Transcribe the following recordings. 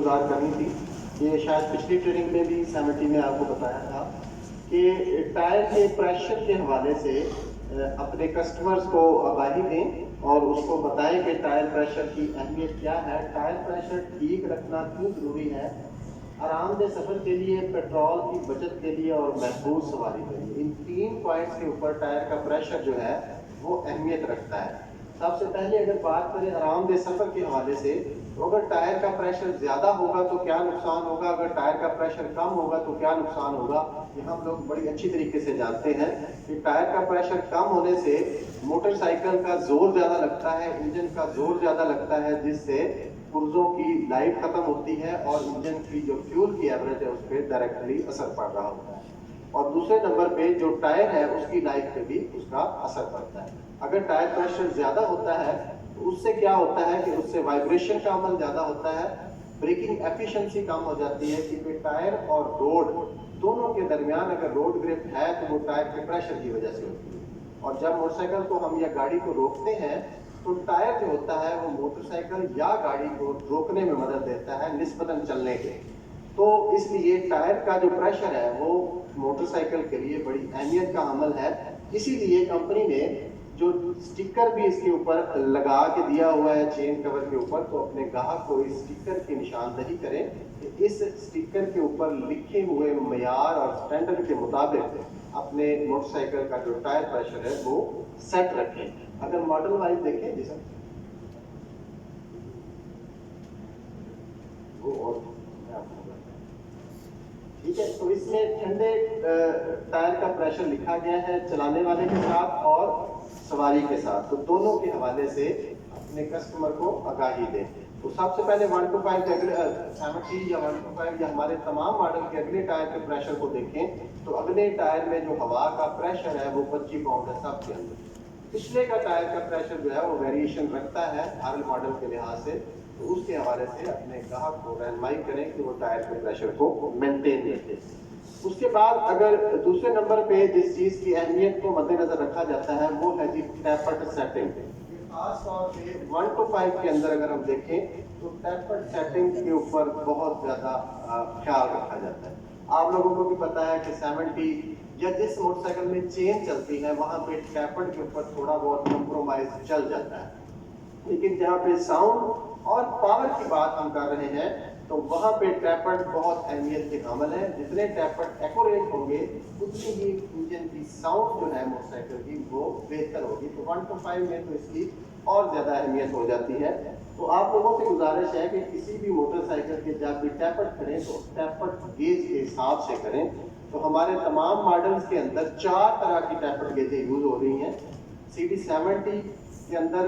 گزار کرنی تھی. یہ شاید پچھلی ٹریننگ میں بھی 70 میں آپ کو بتایا تھا کہ ٹائر کے پریشر کے حوالے سے اپنے کسٹمرز کو آگاہی دیں اور اس کو بتائیں کہ ٹائر پریشر کی اہمیت کیا ہے, ٹائر پریشر ٹھیک رکھنا کیوں ضروری ہے, آرام دہ سفر کے لیے, پیٹرول کی بچت کے لیے اور محفوظ سواری کے لیے. ان 3 پوائنٹس کے اوپر ٹائر کا پریشر جو ہے وہ اہمیت رکھتا ہے. سب سے پہلے اگر بات کریں آرام دہ سفر کے حوالے سے, تو اگر ٹائر کا پریشر زیادہ ہوگا تو کیا نقصان ہوگا, اگر ٹائر کا پریشر کم ہوگا تو کیا نقصان ہوگا. یہ ہم لوگ بڑی اچھی طریقے سے جانتے ہیں کہ ٹائر کا پریشر کم ہونے سے موٹر سائیکل کا زور زیادہ لگتا ہے, انجن کا زور زیادہ لگتا ہے, جس سے پرزوں کی لائف ختم ہوتی ہے اور انجن کی جو فیول کی ایوریج ہے اس پہ ڈائریکٹلی اثر پڑ رہا ہوتا ہے. اور دوسرے نمبر پہ جو ٹائر ہے اس کی لائف پہ بھی اس کا اثر پڑتا ہے. اگر ٹائر پریشر زیادہ ہوتا ہے تو اس سے کیا ہوتا ہے کہ اس سے وائبریشن کا عمل زیادہ ہوتا ہے, بریکنگ ایفیشنسی کم ہو جاتی ہے, کیونکہ ٹائر اور روڈ دونوں کے درمیان اگر روڈ گرپ ہے تو وہ ٹائر کے پریشر کی وجہ سے ہوتی ہے. اور جب موٹر سائیکل کو ہم یا گاڑی کو روکتے ہیں تو ٹائر جو ہوتا ہے وہ موٹر سائیکل یا گاڑی کو روکنے میں مدد دیتا ہے نسبتاً چلنے کے. تو اس لیے ٹائر کا جو پریشر ہے وہ موٹر سائیکل کے لیے بڑی اہمیت کا عمل ہے. اسی لیے کمپنی نے جو سٹیکر بھی اس کے اوپر لگا کے دیا ہوا ہے چین کور کے اوپر, تو اپنے گاہک کو اس سٹیکر کی نشاندہی کریں کہ اس سٹیکر کے اوپر لکھے ہوئے معیار اور سٹینڈرڈ کے مطابق اپنے موٹر سائیکل کا جو ٹائر پریشر ہے وہ سیٹ رکھیں. اگر ماڈل وائز دیکھیں جی سر, وہ اور ٹھیک ہے, تو اس میں ٹھنڈے ٹائر کا پریشر لکھا گیا ہے چلانے والے کے ساتھ اور سواری کے ساتھ, تو دونوں کے حوالے سے اپنے کسٹمر کو آگاہی دیں. تو سب سے پہلے 1 to 5 70 یا 1 to 5 یا ہمارے تمام ماڈل کے اگلے ٹائر کے پریشر کو دیکھیں تو اگلے ٹائر میں جو ہوا کا پریشر ہے وہ 25 پاؤنڈ ہے سب کے اندر. پچھلے کا ٹائر کا پریشر جو ہے وہ ویریشن رکھتا ہے ہر ماڈل کے لحاظ سے, تو اس کے حوالے سے اپنے گاہک کو رہنمائی کریں کہ وہ ٹائر کے پریشر کو مینٹین رکھیں. اس کے بعد اگر دوسرے نمبر پہ جس چیز کی اہمیت کو مد نظر رکھا جاتا ہے وہ ہے جی ٹیپرڈ سیٹنگ. خاص طور پہ 1 to 5 کے اندر اگر ہم دیکھیں تو ٹیپرڈ سیٹنگ کے اوپر بہت زیادہ خیال رکھا جاتا ہے. آپ لوگوں کو بھی پتا ہے کہ 70 یا جس موٹر سائیکل میں چین چلتی ہے وہاں پہ ٹیپرڈ کے اوپر تھوڑا بہت کمپرومائز چل جاتا ہے, لیکن جہاں پہ ساؤنڈ اور پاور کی بات ہم کر رہے ہیں تو وہاں پہ ٹیپرڈ بہت اہمیت کے حامل ہے. جتنے ٹیپرڈ ایکوریٹ ہوں گے اتنی ہی انجن کی ساؤنڈ جو ہے موٹر سائیکل کی وہ بہتر ہوگی. تو 1 to 5 میں تو اس کی اور زیادہ اہمیت ہو جاتی ہے. تو آپ لوگوں سے گزارش ہے کہ کسی بھی موٹر سائیکل کے جب بھی ٹیپرڈ کریں تو ٹیپرڈ گیج کے حساب سے کریں. تو ہمارے تمام ماڈلز کے اندر 4 طرح کی ٹیپرڈ گیجیں یوز ہو رہی ہیں. CD70 کے اندر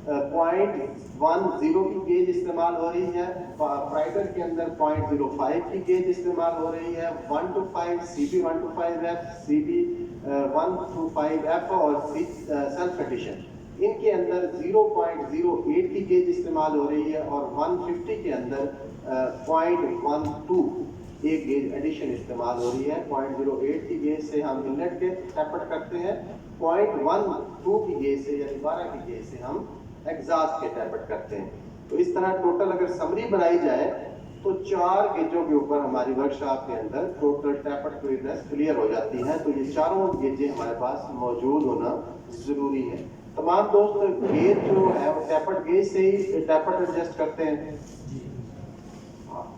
0.10 کی گیج استعمال ہو رہی ہے, پرائڈر کے اندر 0.05 کی گیج استعمال ہو رہی ہے. 1 to 5 CB125F, CB125F اور سیلف ایڈیشن ان کے اندر 0.08 کی گیج استعمال ہو رہی ہے, اور 150 کے اندر 0.12 ایک گیج ایڈیشن استعمال ہو رہی ہے. 0.08 کی گیج سے ہم انلیٹ کے ٹیپرڈ کرتے ہیں, 0.12 کی گیج سے یا 12 کی گیج سے ہم ایگزاسٹ کے ٹیپرڈ کرتے ہیں. تو اس طرح ٹوٹل اگر سمری بنائی جائے تو 4 گیجوں کے اوپر ہماری ورک شاپ کے اندر ٹوٹل ٹیپرڈ کلیئر ہو جاتی ہے. تو یہ چاروں گیجیں ہمارے پاس موجود ہونا ضروری ہے. تمام دوست گیج جو ہے وہ ٹیپرڈ گیج سے ہی ٹیپرڈ ایڈجسٹ کرتے ہیں,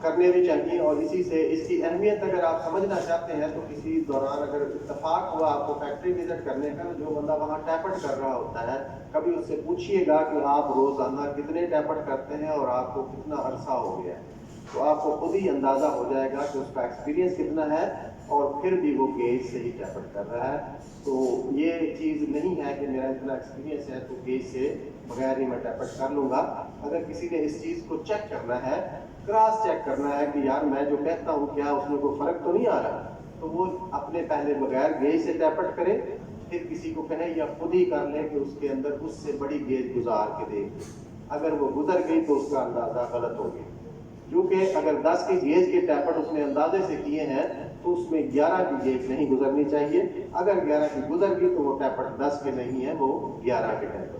کرنے بھی چاہیے. اور اسی سے اس کی اہمیت اگر آپ سمجھنا چاہتے ہیں تو کسی دوران اگر اتفاق ہوا آپ کو فیکٹری وزٹ کرنے کا, جو بندہ وہاں ٹیپرڈ کر رہا ہوتا ہے کبھی اس سے پوچھیے گا کہ آپ روزانہ کتنے ٹیپرڈ کرتے ہیں اور آپ کو کتنا عرصہ ہو گیا ہے, تو آپ کو خود ہی اندازہ ہو جائے گا کہ اس کا ایکسپیرینس کتنا ہے, اور پھر بھی وہ گیج سے ہی ٹیپرڈ کر رہا ہے. تو یہ چیز نہیں ہے کہ میرا اتنا ایکسپیرینس ہے تو گیج سے بغیر ہی میں ٹیپرڈ کر لوں گا. اگر کسی نے اس چیز کو چیک کرنا ہے, کراس چیک کرنا ہے کہ یار میں جو کہتا ہوں کیا اس میں کوئی فرق تو نہیں آ رہا, تو وہ اپنے پہلے بغیر گیج سے ٹیپرڈ کرے, پھر کسی کو کہے یا خود ہی کر لے کہ اس کے اندر اس سے بڑی گیج گزار کے دے. اگر وہ گزر گئی تو اس کا اندازہ غلط ہو گیا, کیونکہ اگر 10 کی گیج کے ٹیپرڈ اس نے اندازے سے کیے ہیں تو اس میں 11 کی گیج نہیں گزرنی چاہیے. اگر 11 کی گزر گئی تو وہ ٹیپرڈ 10 کے نہیں ہے, وہ 11 کے ٹیپرڈ.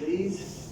30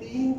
3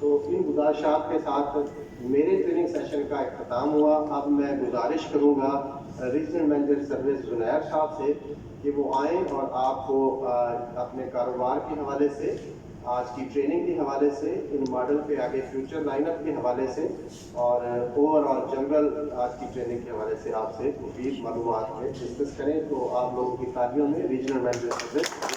تو ان گزارشات کے ساتھ میرے ٹریننگ سیشن کا اختتام ہوا. اب میں گزارش کروں گا ریجنل مینیجر سروس زنیر صاحب سے کہ وہ آئیں اور آپ کو اپنے کاروبار کے حوالے سے، آج کی ٹریننگ کے حوالے سے، ان ماڈل پہ آگے فیوچر لائن اپ کے حوالے سے اور اوور آل جنرل آج کی ٹریننگ کے حوالے سے آپ سے مفید معلومات میں ڈسکس کریں. تو آپ لوگوں کی تالیوں میں ریجنل مینیجر سروس